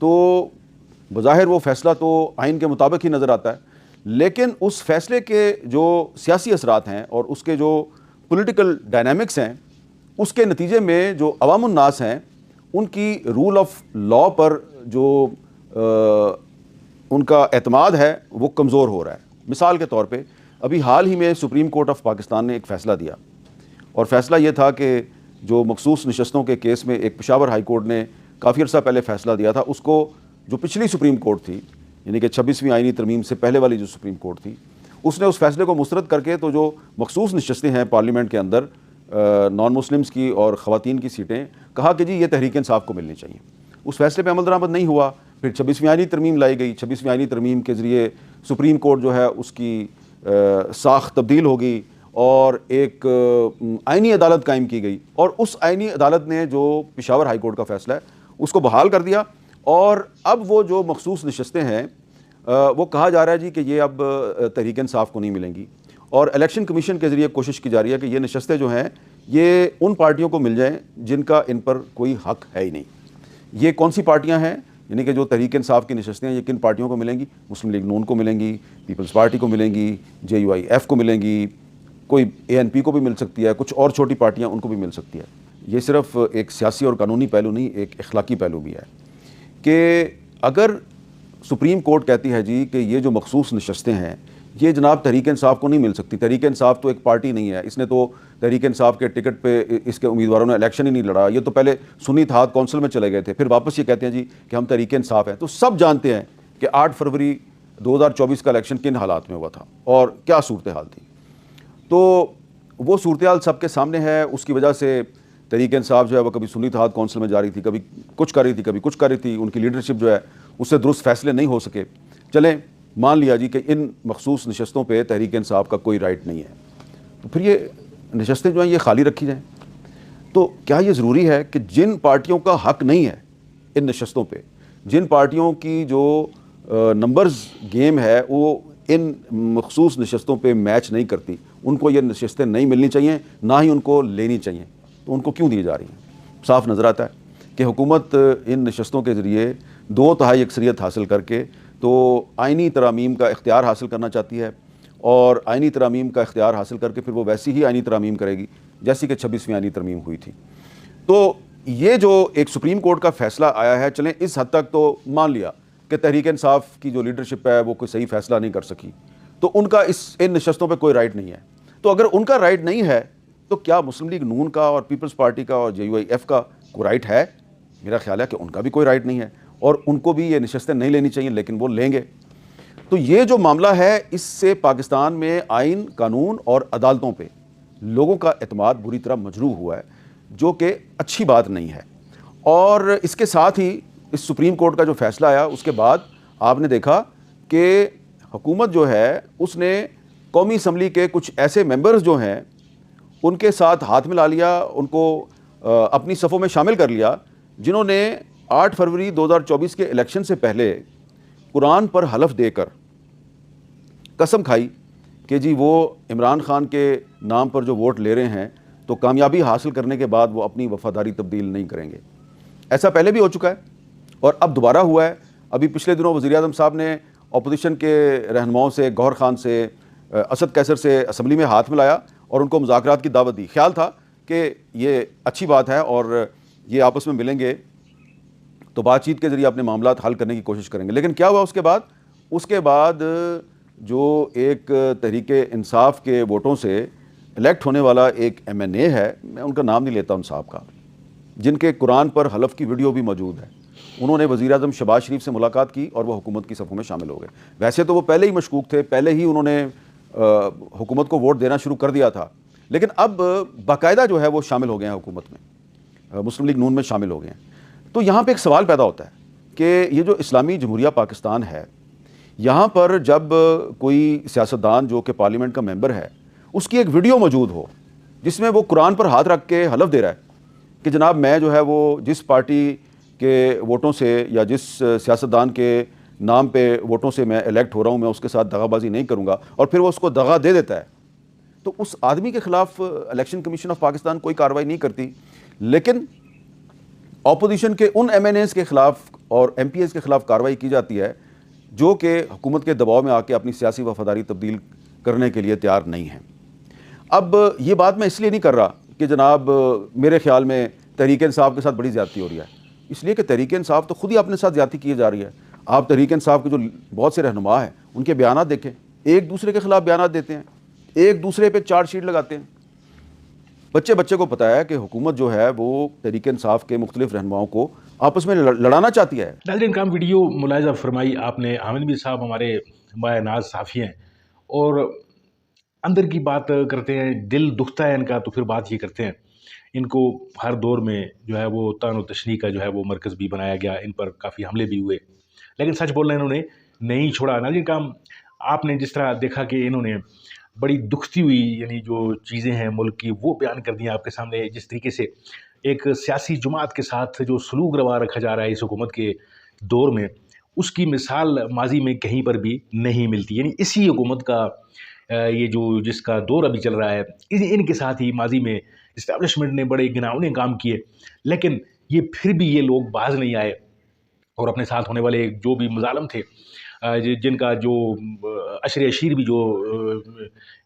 تو بظاہر وہ فیصلہ تو آئین کے مطابق ہی نظر آتا ہے، لیکن اس فیصلے کے جو سیاسی اثرات ہیں اور اس کے جو پولیٹیکل ڈائنامکس ہیں، اس کے نتیجے میں جو عوام الناس ہیں ان کی رول آف لاء پر جو ان کا اعتماد ہے وہ کمزور ہو رہا ہے۔ مثال کے طور پہ ابھی حال ہی میں سپریم کورٹ آف پاکستان نے ایک فیصلہ دیا، اور فیصلہ یہ تھا کہ جو مخصوص نشستوں کے کیس میں ایک پشاور ہائی کورٹ نے کافی عرصہ پہلے فیصلہ دیا تھا، اس کو جو پچھلی سپریم کورٹ تھی، یعنی کہ 26ویں آئینی ترمیم سے پہلے والی جو سپریم کورٹ تھی، اس نے اس فیصلے کو مسترد کر کے تو جو مخصوص نشستیں ہیں پارلیمنٹ کے اندر نان مسلمز کی اور خواتین کی سیٹیں، کہا کہ جی یہ تحریک انصاف کو ملنی چاہیے۔ اس فیصلے پہ عمل درآمد نہیں ہوا، پھر 26ویں آئینی ترمیم لائی گئی، 26ویں آئینی ترمیم کے ذریعے سپریم کورٹ جو ہے اس کی ساخت تبدیل ہو گئی اور ایک آئینی عدالت قائم کی گئی، اور اس آئینی عدالت نے جو پشاور ہائی کورٹ کا فیصلہ ہے اس کو بحال کر دیا، اور اب وہ جو مخصوص نشستیں ہیں وہ کہا جا رہا ہے جی کہ یہ اب تحریک انصاف کو نہیں ملیں گی، اور الیکشن کمیشن کے ذریعے کوشش کی جا رہی ہے کہ یہ نشستیں جو ہیں یہ ان پارٹیوں کو مل جائیں جن کا ان پر کوئی حق ہے ہی نہیں۔ یہ کون سی پارٹیاں ہیں؟ یعنی کہ جو تحریک انصاف کی نشستیں ہیں یہ کن پارٹیوں کو ملیں گی؟ مسلم لیگ نون کو ملیں گی، پیپلز پارٹی کو ملیں گی، JUIF کو ملیں گی، کوئی ANP کو بھی مل سکتی ہے، کچھ اور چھوٹی پارٹیاں ان کو بھی مل سکتی ہے۔ یہ صرف ایک سیاسی اور قانونی پہلو نہیں، ایک اخلاقی پہلو بھی ہے کہ اگر سپریم کورٹ کہتی ہے جی کہ یہ جو مخصوص نشستیں ہیں یہ جناب تحریک انصاف کو نہیں مل سکتی، تحریک انصاف تو ایک پارٹی نہیں ہے، اس نے تو تحریک انصاف کے ٹکٹ پہ اس کے امیدواروں نے الیکشن ہی نہیں لڑا، یہ تو پہلے سنی اتحاد کونسل میں چلے گئے تھے، پھر واپس یہ کہتے ہیں جی کہ ہم تحریک انصاف ہیں۔ تو سب جانتے ہیں کہ 8 فروری 2024 کا الیکشن کن حالات میں ہوا تھا اور کیا صورتحال تھی، تو وہ صورتحال سب کے سامنے ہے۔ اس کی وجہ سے تحریک انصاف جو ہے وہ کبھی سنی اتحاد کونسل میں جا رہی تھی، کبھی کچھ کر رہی تھی، کبھی کچھ کر رہی تھی، ان کی لیڈرشپ جو ہے اس سے درست فیصلے نہیں ہو سکے۔ چلیں مان لیا جی کہ ان مخصوص نشستوں پہ تحریک انصاف کا کوئی رائٹ نہیں ہے، تو پھر یہ نشستیں جو ہیں یہ خالی رکھی جائیں۔ تو کیا یہ ضروری ہے کہ جن پارٹیوں کا حق نہیں ہے ان نشستوں پہ، جن پارٹیوں کی جو نمبرز گیم ہے وہ ان مخصوص نشستوں پہ میچ نہیں کرتی، ان کو یہ نشستیں نہیں ملنی چاہیے، نہ ہی ان کو لینی چاہیے، تو ان کو کیوں دی جا رہی ہیں؟ صاف نظر آتا ہے کہ حکومت ان نشستوں کے ذریعے 2/3 اکثریت حاصل کر کے تو آئینی ترامیم کا اختیار حاصل کرنا چاہتی ہے، اور آئینی ترامیم کا اختیار حاصل کر کے پھر وہ ویسی ہی آئینی ترامیم کرے گی جیسی کہ 26ویں آئینی ترمیم ہوئی تھی۔ تو یہ جو ایک سپریم کورٹ کا فیصلہ آیا ہے، چلیں اس حد تک تو مان لیا کہ تحریک انصاف کی جو لیڈرشپ ہے وہ کوئی صحیح فیصلہ نہیں کر سکی، تو ان کا ان نشستوں پہ کوئی رائٹ نہیں ہے۔ تو اگر ان کا رائٹ نہیں ہے تو کیا مسلم لیگ نون کا اور پیپلز پارٹی کا اور JUIF کا کوئی رائٹ ہے؟ میرا خیال ہے کہ ان کا بھی کوئی رائٹ نہیں ہے، اور ان کو بھی یہ نشستیں نہیں لینی چاہیے، لیکن وہ لیں گے۔ تو یہ جو معاملہ ہے اس سے پاکستان میں آئین، قانون اور عدالتوں پہ لوگوں کا اعتماد بری طرح مجروح ہوا ہے، جو کہ اچھی بات نہیں ہے۔ اور اس کے ساتھ ہی اس سپریم کورٹ کا جو فیصلہ آیا اس کے بعد آپ نے دیکھا کہ حکومت جو ہے اس نے قومی اسمبلی کے کچھ ایسے ممبرز جو ہیں ان کے ساتھ ہاتھ ملا لیا، ان کو اپنی صفوں میں شامل کر لیا، جنہوں نے 8 فروری 2024 کے الیکشن سے پہلے قرآن پر حلف دے کر قسم کھائی کہ جی وہ عمران خان کے نام پر جو ووٹ لے رہے ہیں تو کامیابی حاصل کرنے کے بعد وہ اپنی وفاداری تبدیل نہیں کریں گے۔ ایسا پہلے بھی ہو چکا ہے اور اب دوبارہ ہوا ہے۔ ابھی پچھلے دنوں وزیر اعظم صاحب نے اپوزیشن کے رہنماؤں سے، گوہر خان سے، اسد قیصر سے اسمبلی میں ہاتھ ملایا اور ان کو مذاکرات کی دعوت دی۔ خیال تھا کہ یہ اچھی بات ہے اور یہ آپس میں ملیں گے تو بات چیت کے ذریعے اپنے معاملات حل کرنے کی کوشش کریں گے۔ لیکن کیا ہوا اس کے بعد جو ایک تحریک انصاف کے ووٹوں سے الیکٹ ہونے والا ایک MNA ہے، میں ان کا نام نہیں لیتا ان صاحب کا، جن کے قرآن پر حلف کی ویڈیو بھی موجود ہے، انہوں نے وزیر اعظم شہباز شریف سے ملاقات کی اور وہ حکومت کی صفوں میں شامل ہو گئے۔ ویسے تو وہ پہلے ہی مشکوک تھے، پہلے ہی انہوں نے حکومت کو ووٹ دینا شروع کر دیا تھا، لیکن اب باقاعدہ جو ہے وہ شامل ہو گئے ہیں، حکومت میں، مسلم لیگ نون میں شامل ہو گئے ہیں۔ تو یہاں پہ ایک سوال پیدا ہوتا ہے کہ یہ جو اسلامی جمہوریہ پاکستان ہے، یہاں پر جب کوئی سیاستدان جو کہ پارلیمنٹ کا ممبر ہے اس کی ایک ویڈیو موجود ہو جس میں وہ قرآن پر ہاتھ رکھ کے حلف دے رہا ہے کہ جناب میں جو ہے وہ جس پارٹی کے ووٹوں سے یا جس سیاستدان کے نام پہ ووٹوں سے میں الیکٹ ہو رہا ہوں میں اس کے ساتھ دغا بازی نہیں کروں گا، اور پھر وہ اس کو دغا دے دیتا ہے، تو اس آدمی کے خلاف الیکشن کمیشن آف پاکستان کوئی کارروائی نہیں کرتی، لیکن اپوزیشن کے ان MNAs کے خلاف اور ایم پی ایز کے خلاف کارروائی کی جاتی ہے جو کہ حکومت کے دباؤ میں آ کے اپنی سیاسی وفاداری تبدیل کرنے کے لیے تیار نہیں ہیں۔ اب یہ بات میں اس لیے نہیں کر رہا کہ جناب میرے خیال میں تحریک انصاف کے ساتھ بڑی زیادتی ہو رہی ہے، اس لیے کہ تحریک انصاف تو خود ہی اپنے ساتھ زیادتی کی جا رہی ہے۔ آپ تحریک انصاف کے جو بہت سے رہنما ہیں ان کے بیانات دیکھیں، ایک دوسرے کے خلاف بیانات دیتے ہیں، ایک دوسرے پہ چارج شیٹ لگاتے ہیں۔ بچے کو پتا ہے کہ حکومت جو ہے وہ تحریک انصاف کے مختلف رہنماؤں کو آپس میں لڑانا چاہتی ہے۔ ناظرین کرام، ویڈیو ملاحظہ فرمائی آپ نے، حامد میر صاحب ہمارے مایہ ناز صحافی ہیں اور اندر کی بات کرتے ہیں، دل دکھتا ہے ان کا تو پھر بات یہ کرتے ہیں۔ ان کو ہر دور میں جو ہے وہ طعن و تشنیع کا جو ہے وہ مرکز بھی بنایا گیا، ان پر کافی حملے بھی ہوئے، لیکن سچ بولنا انہوں نے نہیں چھوڑا۔ ناظرین کرام، آپ نے جس طرح دیکھا کہ انہوں نے بڑی دکھتی ہوئی یعنی جو چیزیں ہیں ملک کی وہ بیان کر دی ہیں آپ کے سامنے، جس طریقے سے ایک سیاسی جماعت کے ساتھ جو سلوک روا رکھا جا رہا ہے اس حکومت کے دور میں، اس کی مثال ماضی میں کہیں پر بھی نہیں ملتی۔ یعنی اسی حکومت کا یہ جو جس کا دور ابھی چل رہا ہے، ان کے ساتھ ہی ماضی میں اسٹیبلشمنٹ نے بڑے گناؤنے کام کیے، لیکن یہ پھر بھی یہ لوگ باز نہیں آئے اور اپنے ساتھ ہونے والے جو بھی مظالم تھے، جن کا جو عشر اشیر بھی جو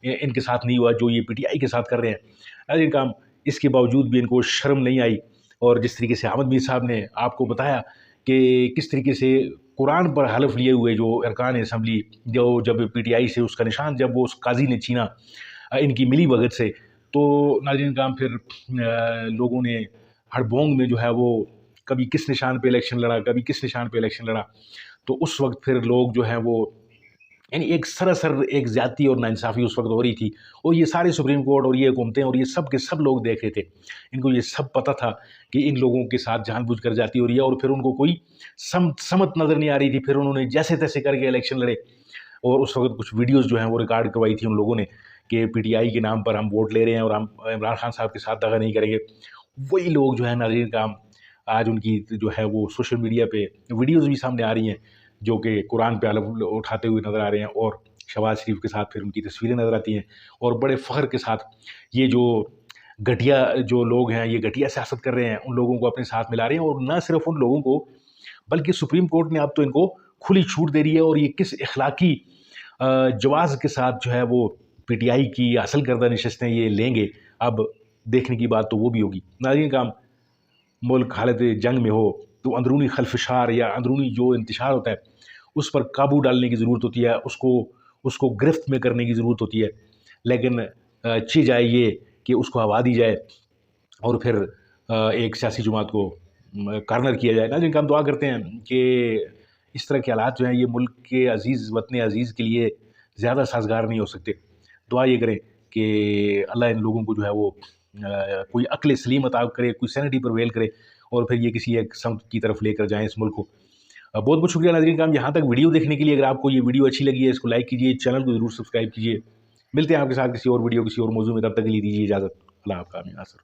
ان کے ساتھ نہیں ہوا، جو یہ پی ٹی آئی کے ساتھ کر رہے ہیں، ان کام اس کے باوجود بھی ان کو شرم نہیں آئی۔ اور جس طریقے سے حامد میر صاحب نے آپ کو بتایا کہ کس طریقے سے قرآن پر حلف لیے ہوئے جو ارکان اسمبلی جو جب پی ٹی آئی سے اس کا نشان جب وہ اس قاضی نے چھینا ان کی ملی بھگت سے، تو ناظرین کام پھر لوگوں نے ہڑبونگ میں جو ہے وہ کبھی کس نشان پہ الیکشن لڑا، کبھی کس نشان پہ الیکشن لڑا، تو اس وقت پھر لوگ جو ہیں وہ یعنی ایک سراسر ایک زیادتی اور ناانصافی اس وقت ہو رہی تھی، اور یہ سارے سپریم کورٹ اور یہ حکومتیں اور یہ سب کے سب لوگ دیکھ رہے تھے۔ ان کو یہ سب پتہ تھا کہ ان لوگوں کے ساتھ جان بوجھ کر جاتی ہو رہی ہے، اور پھر ان کو کوئی سمت نظر نہیں آ رہی تھی۔ پھر انہوں نے جیسے تیسے کر کے الیکشن لڑے، اور اس وقت کچھ ویڈیوز جو ہیں وہ ریکارڈ کروائی تھی ان لوگوں نے کہ پی ٹی آئی کے نام پر ہم ووٹ لے رہے ہیں اور ہم عمران خان صاحب کے ساتھ دغا نہیں کریں گے۔ وہی لوگ جو ہے ناظرین کام آج ان کی جو ہے وہ سوشل میڈیا پہ ویڈیوز بھی سامنے آ رہی ہیں جو کہ قرآن پہ حلف اٹھاتے ہوئے نظر آ رہے ہیں، اور شہباز شریف کے ساتھ پھر ان کی تصویریں نظر آتی ہیں، اور بڑے فخر کے ساتھ یہ جو گھٹیا جو لوگ ہیں یہ گھٹیا سیاست کر رہے ہیں ان لوگوں کو اپنے ساتھ ملا رہے ہیں۔ اور نہ صرف ان لوگوں کو بلکہ سپریم کورٹ نے اب تو ان کو کھلی چھوٹ دے رہی ہے، اور یہ کس اخلاقی جواز کے ساتھ جو ہے وہ پی ٹی آئی کی حاصل کردہ نشستیں یہ لیں گے، اب دیکھنے کی بات تو وہ بھی ہوگی۔ ناظرین کام، ملک حالت جنگ میں ہو تو اندرونی خلفشار یا اندرونی جو انتشار ہوتا ہے اس پر قابو ڈالنے کی ضرورت ہوتی ہے، اس کو گرفت میں کرنے کی ضرورت ہوتی ہے، لیکن اچھی جائے یہ کہ اس کو ہوا دی جائے اور پھر ایک سیاسی جماعت کو کارنر کیا جائے۔ ناظرین ہم دعا کرتے ہیں کہ اس طرح کے حالات جو ہیں یہ ملک کے عزیز وطن عزیز کے لیے زیادہ سازگار نہیں ہو سکتے۔ دعا یہ کریں کہ اللہ ان لوگوں کو جو ہے وہ کوئی عقل سلیم عطا کرے، کوئی سینٹی پرویل کرے، اور پھر یہ کسی ایک سمت کی طرف لے کر جائیں اس ملک کو۔ بہت بہت شکریہ ناظرین کرام یہاں تک ویڈیو دیکھنے کے لیے۔ اگر آپ کو یہ ویڈیو اچھی لگی ہے اس کو لائک کیجیے، چینل کو ضرور سبسکرائب کیجیے۔ ملتے ہیں آپ کے ساتھ کسی اور ویڈیو کسی اور موضوع میں، تب تک کے لیے دیجیے اجازت۔ اللہ آپ کا امین ناصر۔